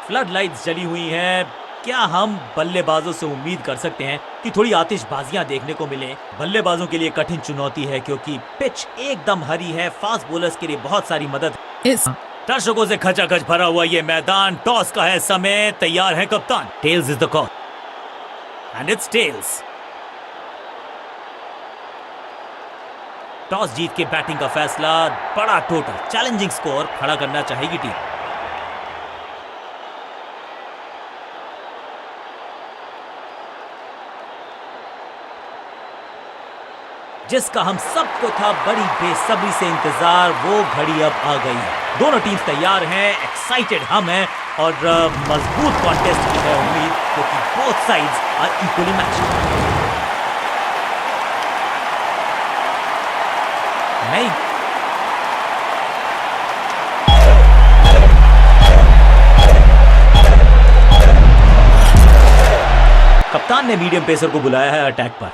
Flood lights जली हुई हैं। क्या हम बल्लेबाजों से उम्मीद कर सकते हैं कि थोड़ी आतिशबाजियां देखने को मिले? बल्लेबाजों के लिए कठिन चुनौती है क्योंकि पिच एकदम हरी है। फास्ट बॉलर्स के लिए बहुत सारी मदद इस दर्शकों से खचाखच भरा हुआ ये मैदान। टॉस का है समय, तैयार है कप्तान। Tails is the call and it's tails. Toss जीत के बैटिंग का फैसला, बड़ा टोटल, चैलेंजिंग स्कोर खड़ा करना चाहेगी टीम। जिसका हम सबको था बड़ी बेसब्री से इंतजार, वो घड़ी अब आ गई है। दोनों टीम्स तैयार हैं, एक्साइटेड हम हैं और मजबूत कॉन्टेस्ट की है उम्मीद क्योंकि both sides are equally matched. नहीं, कप्तान ने मीडियम पेसर को बुलाया है अटैक पर।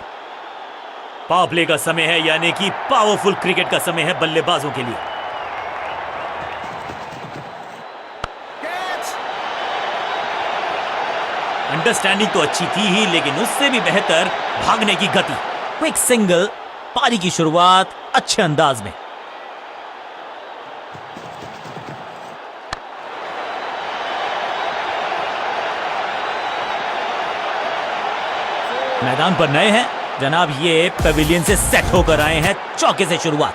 पावर प्ले का समय है, यानी कि पावरफुल क्रिकेट का समय है बल्लेबाजों के लिए। अंडरस्टैंडिंग तो अच्छी थी ही, लेकिन उससे भी बेहतर भागने की गति। क्विक सिंगल, पारी की शुरुआत अच्छे अंदाज में। मैदान पर नए हैं जनाब, ये पेविलियन से सेट होकर आए हैं। चौके से शुरुआत।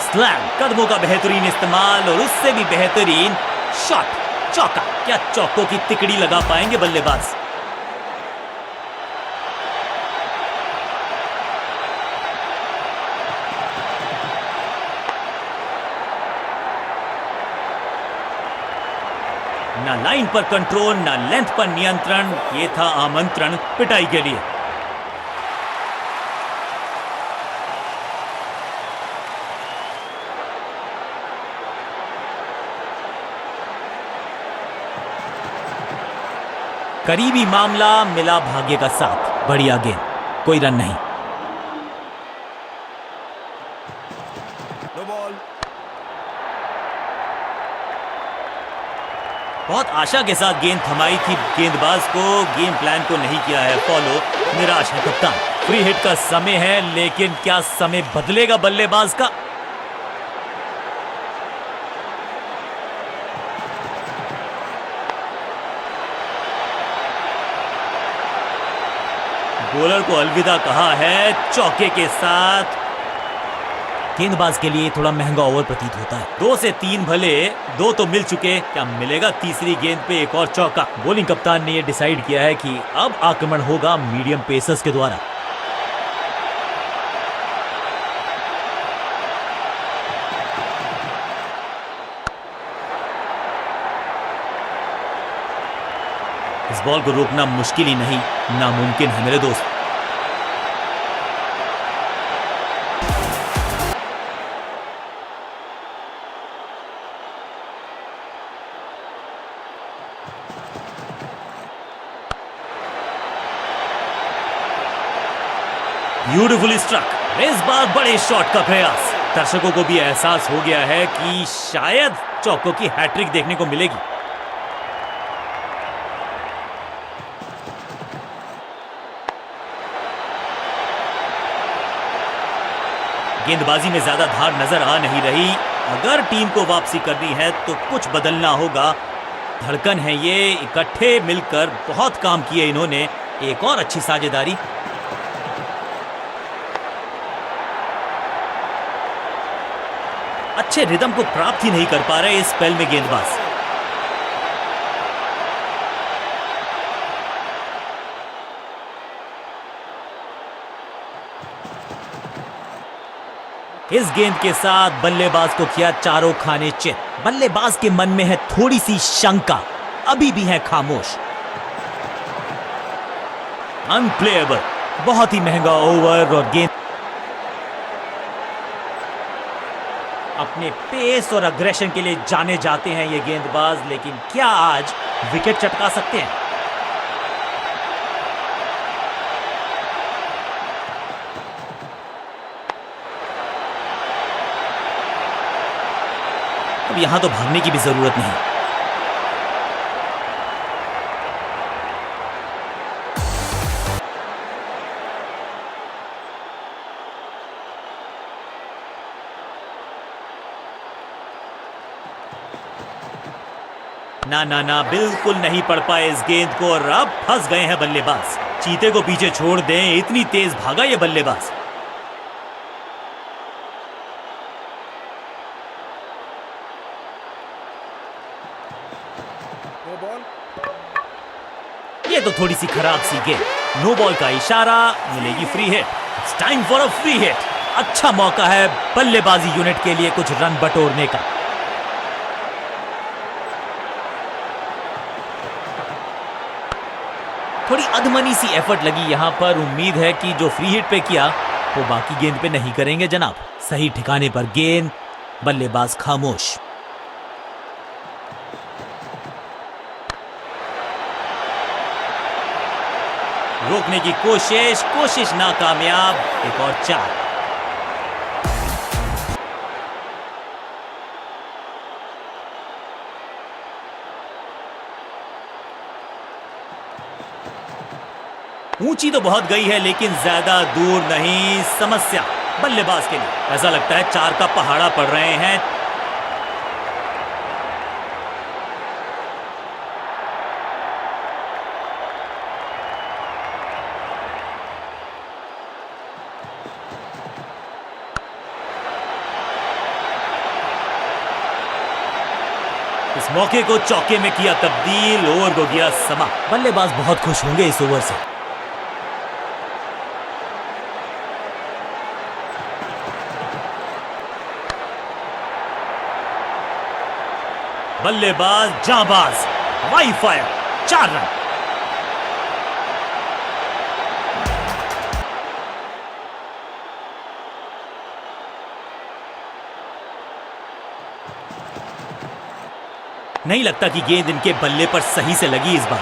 स्लैम, कदमों का बेहतरीन इस्तेमाल और उससे भी बेहतरीन शॉट, चौका। क्या चौकों की तिकड़ी लगा पाएंगे बल्लेबाज? ना लाइन पर कंट्रोल, ना लेंथ पर नियंत्रण। ये था आमंत्रण पिटाई के लिए। करीबी मामला, मिला भाग्य का साथ। बढ़िया गेंद, कोई रन नहीं। बहुत आशा के साथ गेंद थमाई थी गेंदबाज को, गेम प्लान को नहीं किया है फॉलो। निराश है कप्तान। फ्री हिट का समय है, लेकिन क्या समय बदलेगा बल्लेबाज का? बॉलर को अलविदा कहा है चौके के साथ। गेंदबाज के लिए थोड़ा महंगा ओवर प्रतीत होता है। 2 से 3 भले, 2 तो मिल चुके, क्या मिलेगा तीसरी गेंद पे एक और चौका? बॉलिंग कप्तान ने यह डिसाइड किया है कि अब आक्रमण होगा मीडियम पेसर्स के द्वारा। इस बॉल को रोकना मुश्किल ही नहीं, नामुमकिन है मेरे दोस्त। Beautifully struck. इस बार बड़े शॉट का प्रयास। दर्शकों को भी एहसास हो गया है कि शायद चौकों की हैट्रिक देखने को मिलेगी। गेंदबाजी में ज्यादा धार नजर आ नहीं रही। अगर टीम को वापसी करनी है तो कुछ बदलना होगा। धड़कन है ये, इकट्ठे मिलकर बहुत काम किए इन्होंने। एक और अच्छी साझेदारी। अच्छे रिदम को प्राप्त ही नहीं कर पा रहे इस स्पेल में गेंदबाज। इस गेंद के साथ बल्लेबाज को किया चारों खाने चित। बल्लेबाज के मन में है थोड़ी सी शंका, अभी भी है खामोश। अनप्लेएबल, बहुत ही महंगा ओवर। और गेंद अपने पेस और अग्रेशन के लिए जाने जाते हैं ये गेंदबाज, लेकिन क्या आज विकेट चटका सकते हैं? अब यहाँ तो भागने की भी जरूरत नहीं। ना ना ना, बिल्कुल नहीं पड़ पाए इस गेंद को और अब फंस गए हैं बल्लेबाज। चीते को पीछे छोड़ दें, इतनी तेज भागा ये बल्लेबाज। ये तो थोड़ी सी खराब सी गेंद। नो बॉल का इशारा, मिलेगी free hit. It's time for a free hit. अच्छा मौका है बल्लेबाजी यूनिट के लिए कुछ रन बटोरने का। थोड़ी अधमनी सी एफर्ट लगी यहां पर। उम्मीद है कि जो फ्री हिट पे किया वो बाकी गेंद पे नहीं करेंगे जनाब। सही ठिकाने पर गेंद, बल्लेबाज खामोश। रोकने की कोशिश नाकामयाब। एक और 4। ऊंची तो बहुत गई है लेकिन ज्यादा दूर नहीं। समस्या बल्लेबाज के लिए। ऐसा लगता है 4 का पहाड़ा पड़ रहे हैं। इस मौके को चौके में किया तब्दील। ओवर को गया समा। बल्लेबाज बहुत खुश होंगे इस ओवर से। बल्लेबाज जाबाज, हवाई फायर, 4 रन। नहीं लगता कि गेंद इनके बल्ले पर सही से लगी इस बार।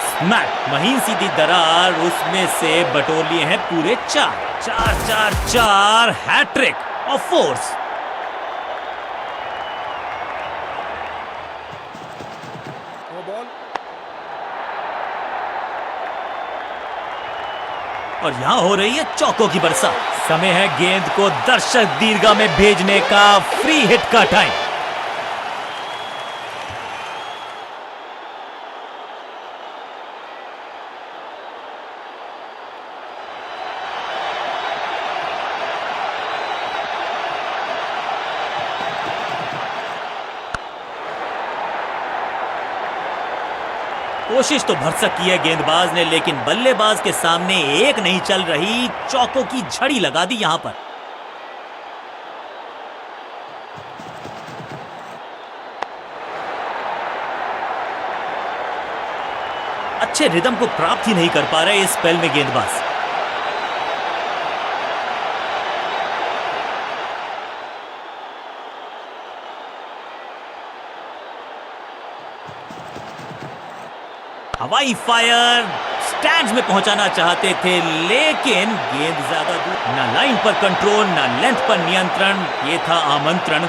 स्मैक, महीन सीधी दरार, उसमें से बटोर लिए हैं पूरे 4। Hattrick of fours. और यहां हो रही है चौकों की बरसात। समय है गेंद को दर्शक दीर्घा में भेजने का। फ्री हिट का टाइम। कोशिश तो भरसक की है गेंदबाज ने, लेकिन बल्लेबाज के सामने एक नहीं चल रही। चौकों की झड़ी लगा दी यहां पर। अच्छे रिदम को प्राप्त ही नहीं कर पा रहे इस स्पेल में गेंदबाज। हवाई फायर, स्टैंड्स में पहुंचाना चाहते थे लेकिन गेंद ज्यादा दूर। ना लाइन पर कंट्रोल, ना लेंथ पर नियंत्रण। ये था आमंत्रण।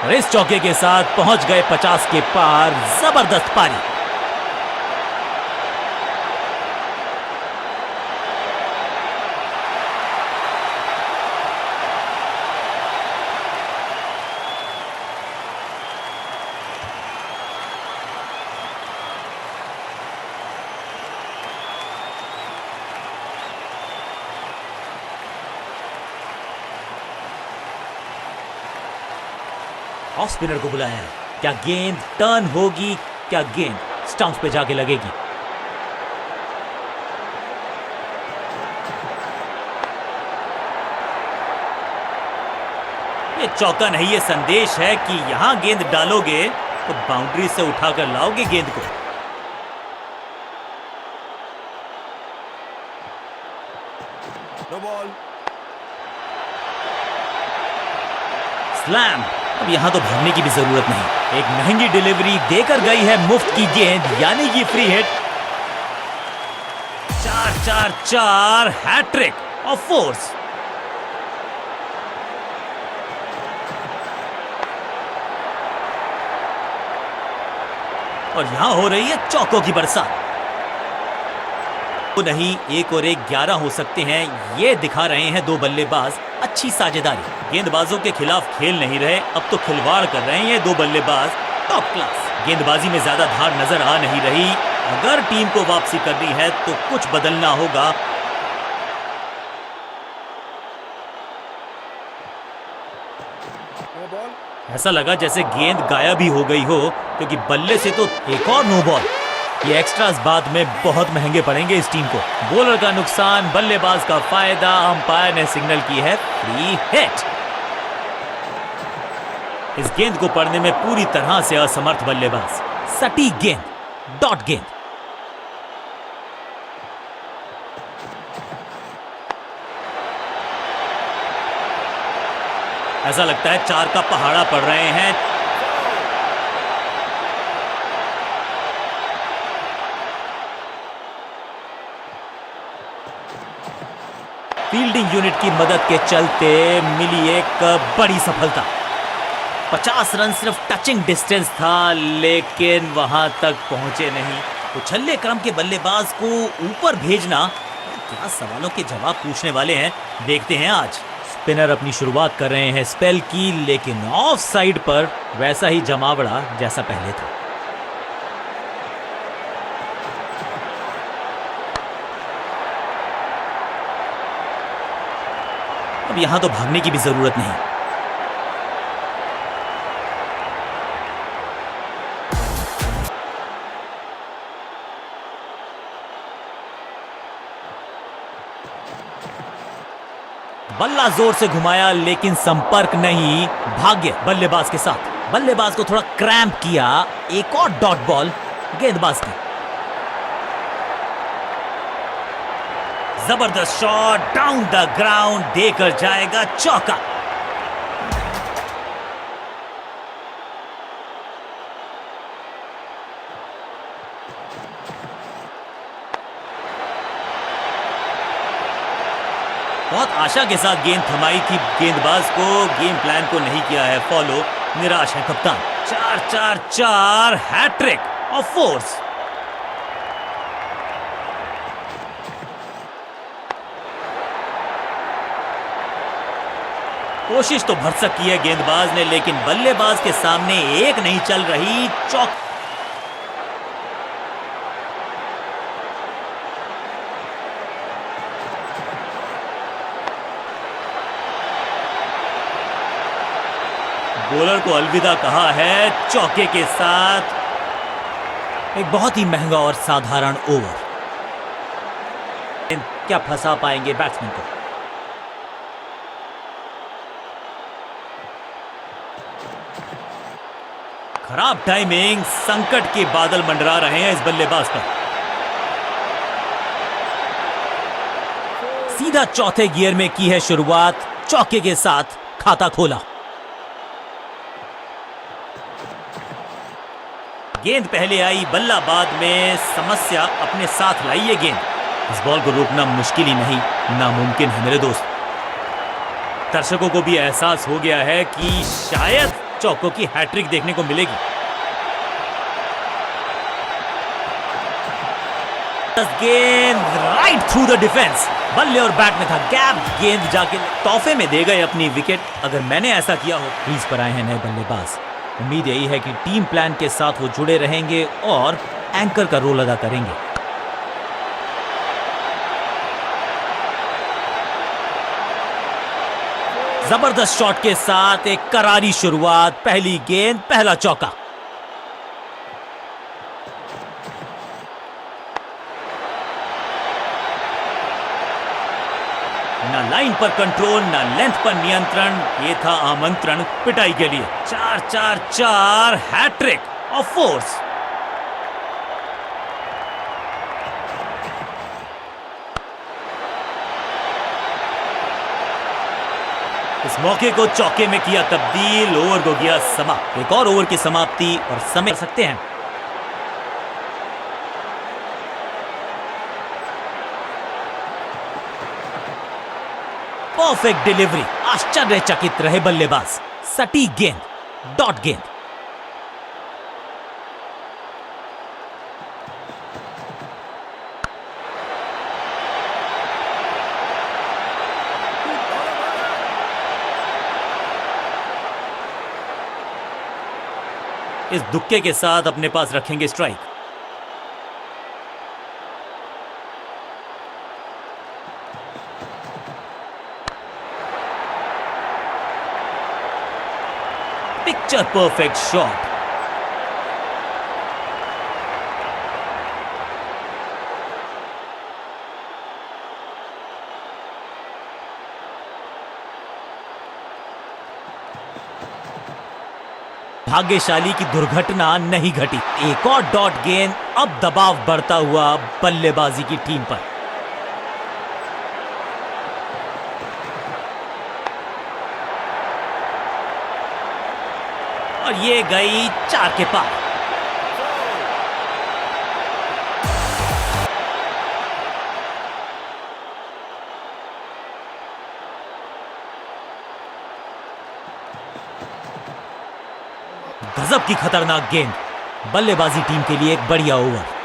और इस चौके के साथ पहुंच गए 50 के पार। जबरदस्त पारी। ऑफ स्पिनर को बुलाया है। क्या गेंद टर्न होगी? क्या गेंद स्टंप्स पे जाके लगेगी? ये चौका नहीं, ये संदेश है कि यहां गेंद डालोगे तो बाउंड्री से उठाकर लाओगे गेंद को। No ball. स्लैम, अब यहाँ तो भागने की भी जरूरत नहीं, एक महंगी डिलीवरी देकर गई है मुफ्त की गेंद, यानी कि free hit. 4-4-4 hattrick of fours. और यहां हो रही है चौकों की बरसात। तो नहीं, 1 और 1 11 हो सकते हैं, ये दिखा रहे हैं दो बल्लेबाज अच्छी साझेदारी। गेंदबाजों के खिलाफ खेल नहीं रहे, अब तो खिलवाड़ कर रहे हैं ये दो बल्लेबाज टॉप क्लास। गेंदबाजी में ज्यादा धार नजर आ नहीं रही। अगर टीम को वापसी करनी है तो कुछ बदलना होगा। ऐसा लगा जैसे गेंद गायब ही हो गई हो, क्योंकि बल्ले से तो एक और नो बॉल। ये एक्स्ट्रास बाद में बहुत महंगे पड़ेंगे इस टीम को। बॉलर का नुकसान, बल्लेबाज का फायदा। अंपायर ने सिग्नल की है फ्री हिट। इस गेंद को पढ़ने में पूरी तरह से असमर्थ बल्लेबाज। सटीक गेंद, डॉट गेंद। ऐसा लगता है 4 का पहाड़ा पड़ रहे हैं। फील्डिंग यूनिट की मदद के चलते मिली एक बड़ी सफलता। 50 रन सिर्फ टचिंग डिस्टेंस था, लेकिन वहां तक पहुंचे नहीं। उछल्ले क्रम के बल्लेबाज को ऊपर भेजना, क्या सवालों के जवाब पूछने वाले हैं, देखते हैं आज। स्पिनर अपनी शुरुआत कर रहे हैं स्पेल की, लेकिन ऑफ साइड पर वैसा ही जमावड़ा जैसा पहले था। अब यहां तो भागने की भी जरूरत नहीं। बल्ला जोर से घुमाया, लेकिन संपर्क नहीं। भाग्य बल्लेबाज के साथ। बल्लेबाज को थोड़ा क्रैम्प किया। एक और डॉट बॉल गेंदबाज की। जबरदस्त शॉट डाउन द ग्राउंड, देकर जाएगा चौका। बहुत आशा के साथ गेंद थमाई थी गेंदबाज को, गेम प्लान को नहीं किया है फॉलो। निराश है कप्तान। 4-4-4 हैट्रिक ऑफ फोर्स। कोशिश तो भरसक की है गेंदबाज ने, लेकिन बल्लेबाज के सामने एक नहीं चल रही। चौक। बॉलर को अलविदा कहा है चौके के साथ। एक बहुत ही महंगा और साधारण ओवर। क्या फंसा पाएंगे बैट्समैन को? खराब टाइमिंग, संकट के बादल मंडरा रहे हैं इस बल्लेबाज पर। सीधा चौथे गियर में की है शुरुआत, चौके के साथ खाता खोला। गेंद पहले आई, बल्ला बाद में। समस्या अपने साथ लाई ये गेंद। इस बॉल को रोकना मुश्किल ही नहीं, नामुमकिन है मेरे दोस्त। दर्शकों को भी एहसास हो गया है कि शायद चौकों की हैट्रिक देखने को मिलेगी। गेंद राइट थ्रू द डिफेंस। बल्ले और बैट में था गैप, गेंद जाके तोहफे में दे गए अपनी विकेट। अगर मैंने ऐसा किया हो। क्रीज पर आए हैं नए बल्लेबाज। उम्मीद यही है कि टीम प्लान के साथ वो जुड़े रहेंगे और एंकर का रोल अदा करेंगे। जबरदस्त शॉट के साथ एक करारी शुरुआत। पहली गेंद, पहला चौका। ना लाइन पर कंट्रोल, ना लेंथ पर नियंत्रण। ये था आमंत्रण पिटाई के लिए। 4-4-4 हैट्रिक ऑफ फोर्स। इस मौके को चौके में किया तब्दील, ओवर को किया समाप्त। एक और ओवर की समाप्ति और समय कर सकते हैं। परफेक्ट डिलीवरी, आश्चर्यचकित रहे बल्लेबाज। सटीक गेंद, डॉट गेंद। इस दुक्के के साथ अपने पास रखेंगे स्ट्राइक। Picture perfect shot. भाग्यशाली की दुर्घटना नहीं घटी। एक और डॉट गेंद, अब दबाव बढ़ता हुआ बल्लेबाजी की टीम पर। और ये गई 4 के पार। गजब की खतरनाक गेंद, बल्लेबाजी टीम के लिए एक बढ़िया ओवर।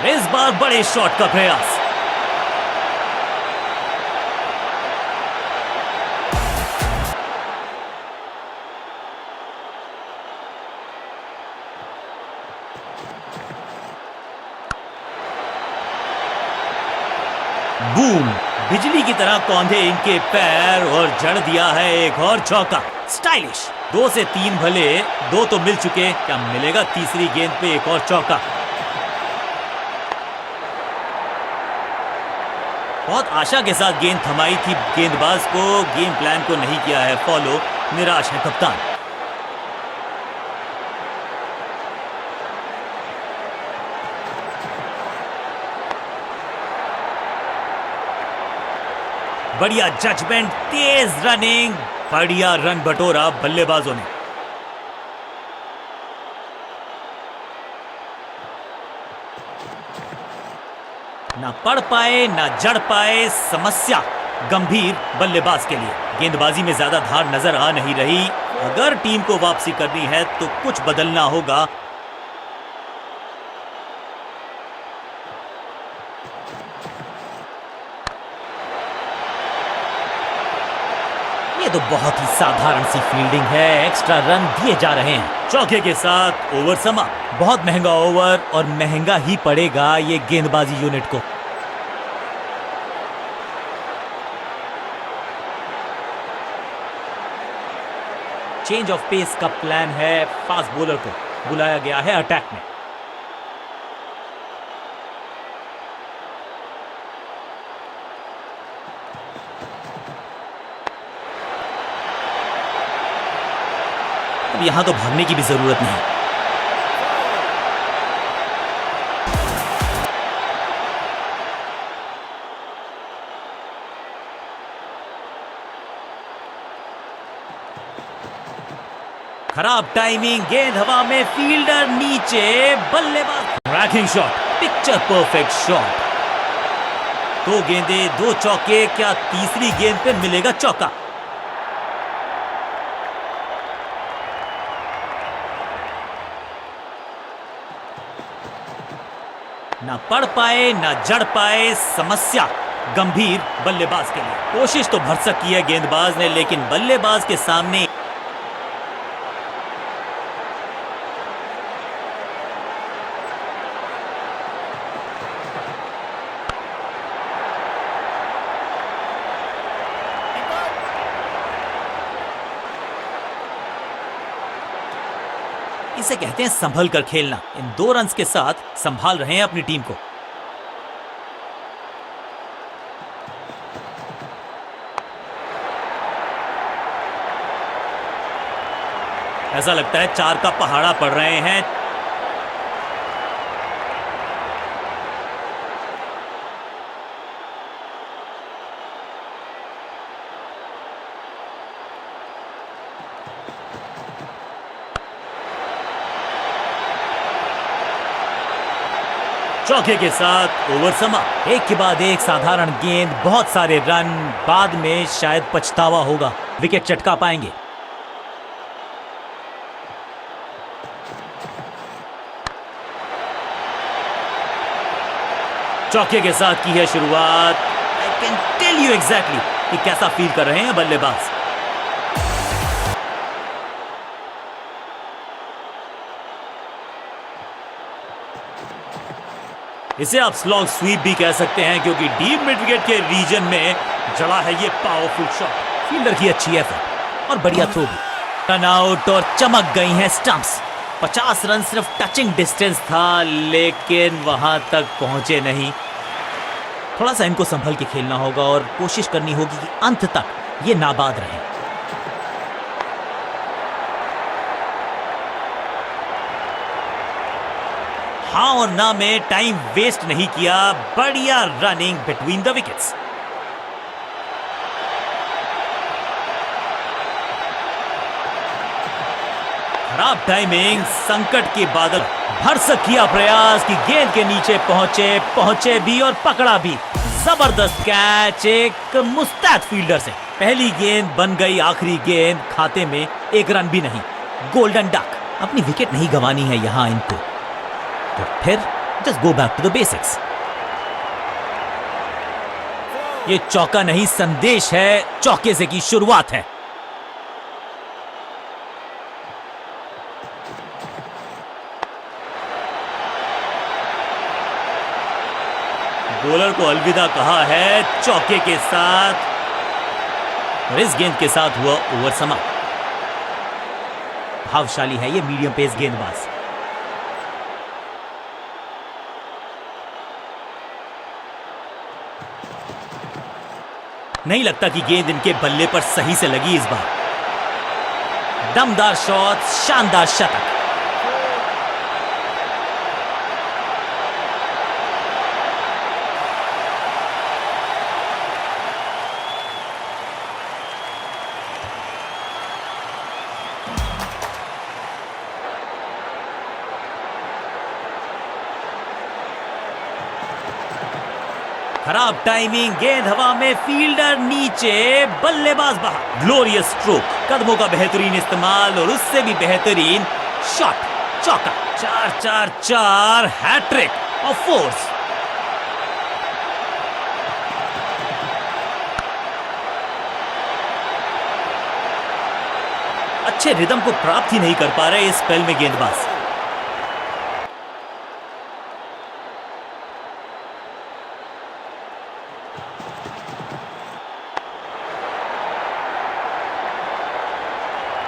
इस बार बड़े शॉट का प्रयास। बूम, बिजली की तरह कौंधे इनके पैर और जड़ दिया है एक और चौका। स्टाइलिश। 2 से 3 भले, 2 तो मिल चुके, क्या मिलेगा तीसरी गेंद पे एक और चौका। बहुत आशा के साथ गेंद थमाई थी गेंदबाज को, गेम प्लान को नहीं किया है फॉलो, निराश है कप्तान। बढ़िया जजमेंट, तेज रनिंग, बढ़िया रन बटोरा बल्लेबाजों ने। ना पढ़ पाए ना जड़ पाए, समस्या गंभीर बल्लेबाज के लिए। गेंदबाजी में ज्यादा धार नजर आ नहीं रही। अगर टीम को वापसी करनी है तो कुछ बदलना होगा। ये तो बहुत ही साधारण सी फील्डिंग है, एक्स्ट्रा रन दिए जा रहे हैं। चौके के साथ ओवर समाप्त। बहुत महंगा ओवर और महंगा ही पड़ेगा ये गेंदबाजी यूनिट को। चेंज ऑफ पेस का प्लान है। फास्ट बॉलर को बुलाया गया है अटैक में। अब यहां तो भागने की भी जरूरत नहीं। खराब टाइमिंग, गेंद हवा में, फील्डर नीचे, बल्लेबाज ranking shot, picture perfect shot. 2 गेंदे 2 चौके, क्या तीसरी गेंद पे मिलेगा चौका। ना पढ़ पाए ना जड़ पाए, समस्या गंभीर बल्लेबाज के लिए। कोशिश तो भरसक की है गेंदबाज ने, लेकिन बल्लेबाज के सामने इसे कहते हैं संभल कर खेलना। इन 2 रन्स के साथ संभाल रहे हैं अपनी टीम को। ऐसा लगता है 4 का पहाड़ा पड़ रहे हैं। चौके के साथ ओवर समाप्त। एक के बाद एक साधारण गेंद, बहुत सारे रन, बाद में शायद पछतावा होगा। विकेट चटका पाएंगे। चौके के साथ की है शुरुआत। I can tell you exactly कि कैसा फील कर रहे हैं बल्लेबाज। इसे आप स्लॉग स्वीप भी कह सकते हैं क्योंकि डीप मिड विकेट के रीजन में जड़ा है ये पावरफुल शॉट। फील्डर की अच्छी एफर्ट और बढ़िया थ्रो भी। रन आउट और चमक गई हैं स्टंप्स। 50 रन सिर्फ टचिंग डिस्टेंस था, लेकिन वहां तक पहुंचे नहीं। थोड़ा सा इनको संभल के खेलना होगा और कोशिश करनी होगी कि अंत तक ये नाबाद रहे। हाँ और ना में टाइम वेस्ट नहीं किया। बढ़िया रनिंग बिटवीन द विकेट्स। खराब टाइमिंग, संकट के बादल। भरसक किया प्रयास कि गेंद के नीचे पहुंचे भी और पकड़ा भी। जबरदस्त कैच एक मुस्तैद फील्डर से। पहली गेंद बन गई आखिरी गेंद, खाते में एक रन भी नहीं। Golden duck. अपनी विकेट नहीं गंवानी है यहां इनको, तो फिर just go back to the basics. ये चौका नहीं संदेश है, चौके से की शुरुआत है। बॉलर को अलविदा कहा है चौके के साथ और इस गेंद के साथ हुआ ओवर समाप्त। भावशाली है ये मीडियम पेस गेंदबाज। नहीं लगता कि गेंद इनके बल्ले पर सही से लगी इस बार। दमदार शॉट, शानदार शतक। खराब टाइमिंग, गेंद हवा में, फील्डर नीचे, बल्लेबाज बाहर। ग्लोरियस स्ट्रोक, कदमों का बेहतरीन इस्तेमाल और उससे भी बेहतरीन शॉट। चौका। 4-4-4 हैट्रिक ऑफ फोर्स। अच्छे रिदम को प्राप्त ही नहीं कर पा रहे इस स्पेल में गेंदबाज।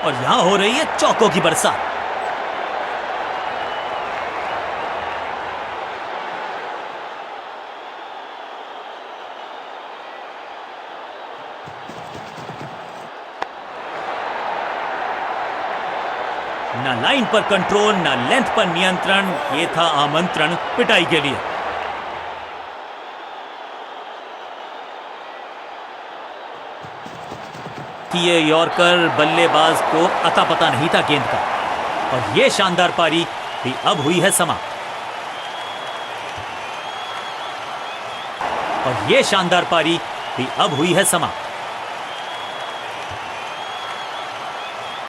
और यहां हो रही है चौकों की बरसात। ना लाइन पर कंट्रोल, ना लेंथ पर नियंत्रण। ये था आमंत्रण पिटाई के लिए। ये यॉर्कर बल्लेबाज को अता पता नहीं था गेंद का और ये शानदार पारी भी अब हुई है समाप्त। और ये शानदार पारी भी अब हुई है समाप्त।